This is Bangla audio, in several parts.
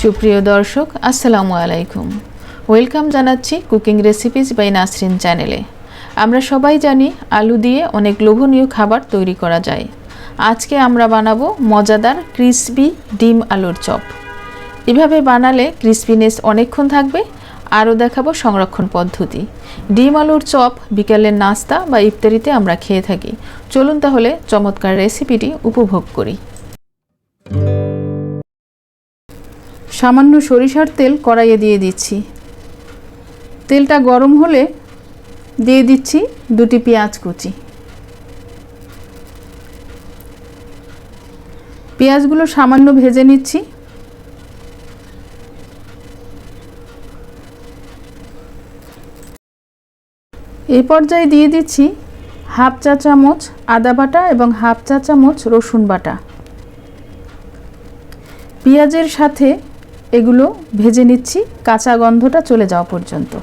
সুপ্রিয় দর্শক আসসালামু আলাইকুম। ওয়েলকাম জানাচ্ছি কুকিং রেসিপিজ বাই নাসরিন চ্যানেলে। আমরা সবাই জানি আলু দিয়ে অনেক লোভনীয় খাবার তৈরি করা যায়। আজকে আমরা বানাবো মজাদার ক্রিসপি ডিম আলুর চপ। এভাবে বানালে ক্রিসপিনেস অনেকক্ষণ থাকবে। আরও দেখাবো সংরক্ষণ পদ্ধতি। ডিম আলুর চপ বিকেলের নাস্তা বা ইফতারিতে আমরা খেয়ে থাকি। চলুন তাহলে চমৎকার রেসিপিটি উপভোগ করি। সামান্য সরিষার তেল কড়াইয়ে দিয়ে দিচ্ছি। তেলটা গরম হলে দিয়ে দিচ্ছি দুটি পেঁয়াজ কুচি। পেঁয়াজগুলো সামান্য ভেজে নিচ্ছি। এই পর্যায়ে দিয়ে দিচ্ছি হাফ চা চামচ আদা বাটা এবং হাফ চা চামচ রসুন বাটা। পেঁয়াজের সাথে এগুলো ভেজে নিচ্ছি কাঁচা গন্ধটা চলে যাওয়া পর্যন্ত।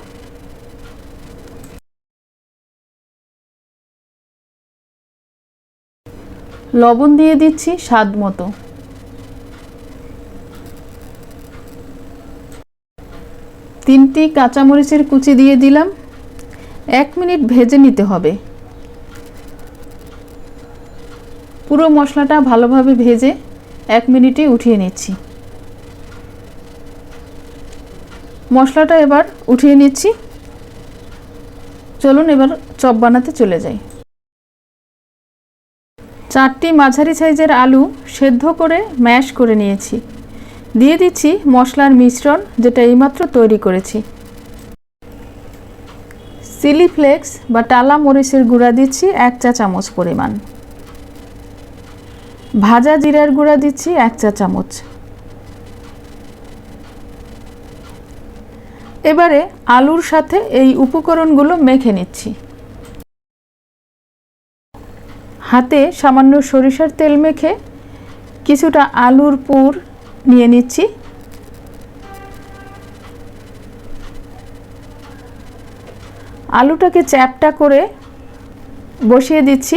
লবণ দিয়ে দিচ্ছি স্বাদ মতো। তিনটি কাঁচামরিচের কুচি দিয়ে দিলাম। 1 মিনিট ভেজে নিতে হবে। পুরো মশলাটা ভালোভাবে ভেজে 1 মিনিটে উঠিয়ে নিচ্ছি। মশলাটা এবার উঠিয়ে নিচ্ছি। চলুন এবার চপ বানাতে চলে যাই। 4টি মাঝারি সাইজের আলু সেদ্ধ করে ম্যাশ করে নিয়েছি। দিয়ে দিচ্ছি মশলার মিশ্রণ যেটা এইমাত্র তৈরি করেছি। চিলি ফ্লেক্স বা টালা মরিচের গুঁড়া দিচ্ছি 1 চা চামচ পরিমাণ। ভাজা জিরার গুঁড়া দিচ্ছি 1 চা চামচ। এবারে আলুর সাথে এই উপকরণগুলো মেখে নিচ্ছি। হাতে সামান্য সরিষার তেল মেখে কিছুটা আলুর পুর নিয়ে নিচ্ছি। আলুটাকে চ্যাপটা করে বসিয়ে দিচ্ছি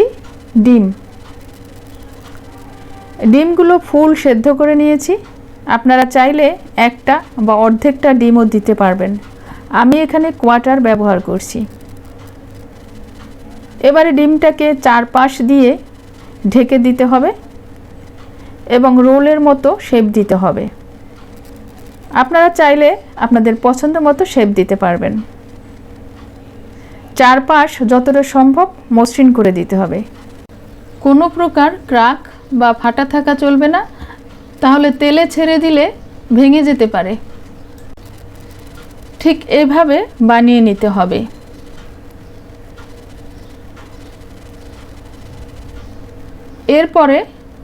ডিমগুলো ফুল সেদ্ধ করে নিয়েছি। আপনারা চাইলে একটা বা অর্ধেকটা ডিমও দিতে পারবেন। আমি এখানে কোয়ার্টার ব্যবহার করছি। এবারে ডিমটাকে চারপাশ দিয়ে ঢেকে দিতে হবে এবং রোলের মতো শেপ দিতে হবে। আপনারা চাইলে আপনাদের পছন্দ মতো শেপ দিতে পারবেন। চারপাশ যতটা সম্ভব মসৃণ করে দিতে হবে। কোনো প্রকার ক্রাক বা ফাটা থাকা চলবে না, তাহলে তেলে ছেড়ে দিলে ভেঙে যেতে পারে। ঠিক এভাবে বানিয়ে নিতে হবে। এরপরে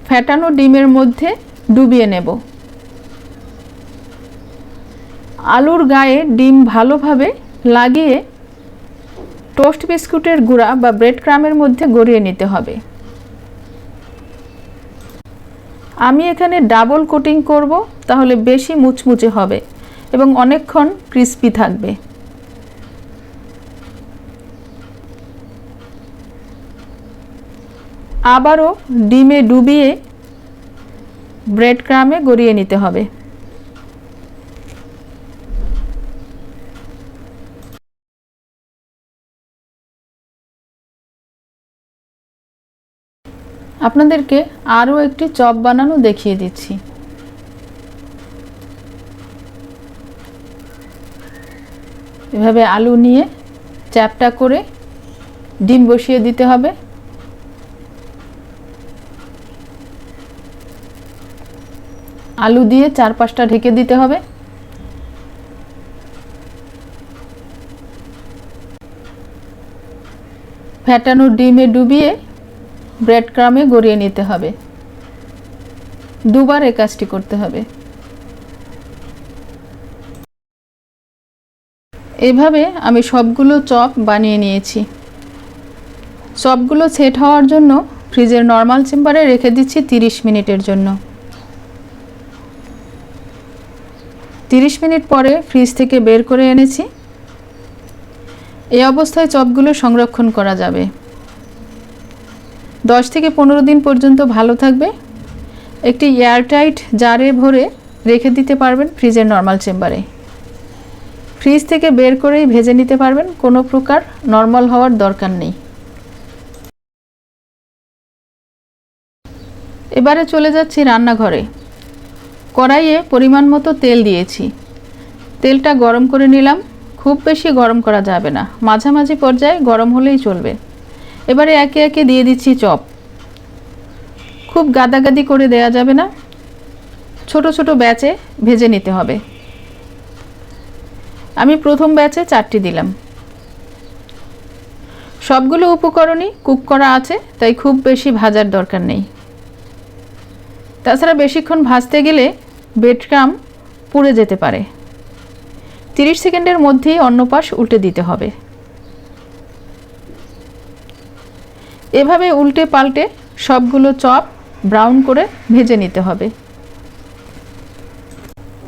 ফ্যাটানো ডিমের মধ্যে ডুবিয়ে নেব। আলুর গায়ে ডিম ভালোভাবে লাগিয়ে টোস্ট বিস্কুটের গুঁড়া বা ব্রেড ক্রামের মধ্যে গড়িয়ে নিতে হবে। আমি এখানে ডাবল কোটিং করব, তাহলে বেশি মুচমুচে হবে এবং অনেকক্ষণ ক্রিস্পি থাকবে। আবারও ডিমে ডুবিয়ে ব্রেড ক্রামে গড়িয়ে নিতে হবে। আপনাদেরকে আরও একটি চপ বানানো দেখিয়ে দিচ্ছি। এভাবে আলু নিয়ে চ্যাপটা করে ডিম বসিয়ে দিতে হবে। আলু দিয়ে চারপাশটা ঢেকে দিতে হবে। ফ্যাটানো ডিমে ডুবিয়ে ব্রেড ক্রামে গড়িয়ে নিতে হবে। দুবার এই কাজটি করতে হবে। এভাবে আমি সবগুলো চপ বানিয়ে নিয়েছি। চপগুলো সেট হওয়ার জন্য ফ্রিজের নর্মাল চেম্বারে রেখে দিচ্ছি 30 মিনিটের জন্য। 30 মিনিট পরে ফ্রিজ থেকে বের করে এনেছি। এই অবস্থায় চপগুলো সংরক্ষণ করা যাবে। 10 থেকে 15 দিন পর্যন্ত ভালো থাকবে। একটি এয়ারটাইট জারে ভরে রেখে দিতে পারবেন ফ্রিজের নর্মাল চেম্বারে। ফ্রিজ থেকে বের করেই ভেজে নিতে পারবেন, কোনো প্রকার নর্মাল হওয়ার দরকার নেই। এবারে চলে যাচ্ছি রান্নাঘরে। কড়াইয়ে পরিমাণ মতো তেল দিয়েছি। তেলটা গরম করে নিলাম, খুব বেশি গরম করা যাবে না, মাঝামাঝি পর্যায়ে গরম হলেই চলবে। এবারে একে একে দিয়ে দিচ্ছি চপ। খুব গাদাগাদি করে দেয়া যাবে না, ছোট ছোট ব্যাচে ভেজে নিতে হবে। আমি প্রথম ব্যাচে 4টি দিলাম। সবগুলো উপকরণই কুক করা আছে, তাই খুব বেশি ভাজার দরকার নেই। তাছাড়া বেশিক্ষণ ভাজতে গেলে ব্রেড ক্রাম্ব পুড়ে যেতে পারে। 30 সেকেন্ডের মধ্যেই অন্য পাশ উল্টে দিতে হবে। এভাবে উল্টে পাল্টে সবগুলো চপ ব্রাউন করে ভেজে নিতে হবে।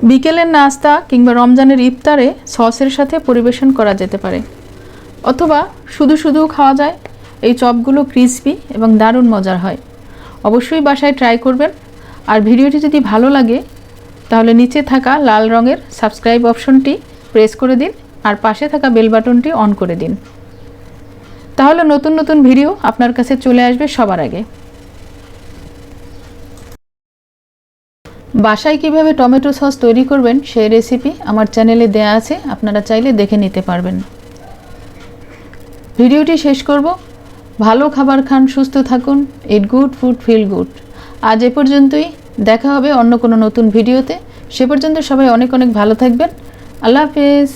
বিকেলের নাস্তা কিংবা রমজানের ইফতারে সসের সাথে পরিবেশন করা যেতে পারে, অথবা শুধু শুধু খাওয়া যায়। এই চপগুলো ক্রিসপি এবং দারুণ মজার হয়। অবশ্যই বাসায় ট্রাই করবেন। আর ভিডিওটি যদি ভালো লাগে তাহলে নিচে থাকা লাল রঙের সাবস্ক্রাইব অপশনটি প্রেস করে দিন আর পাশে থাকা বেল বাটনটি অন করে দিন। তাহলে নতুন নতুন ভিডিও আপনার কাছে চলে আসবে সবার আগে। বাসায় কিভাবে টমেটো সস তৈরি করবেন সেই রেসিপি আমার চ্যানেলে দেয়া আছে, আপনারা চাইলে দেখে নিতে পারবেন। ভিডিওটি শেষ করব। ভালো খাবার খান, সুস্থ থাকুন, it good food feel good. আজ এ পর্যন্তই, দেখা হবে অন্য কোনো নতুন ভিডিওতে। সে পর্যন্ত সবাই অনেক অনেক ভালো থাকবেন। আল্লাহ হাফেজ।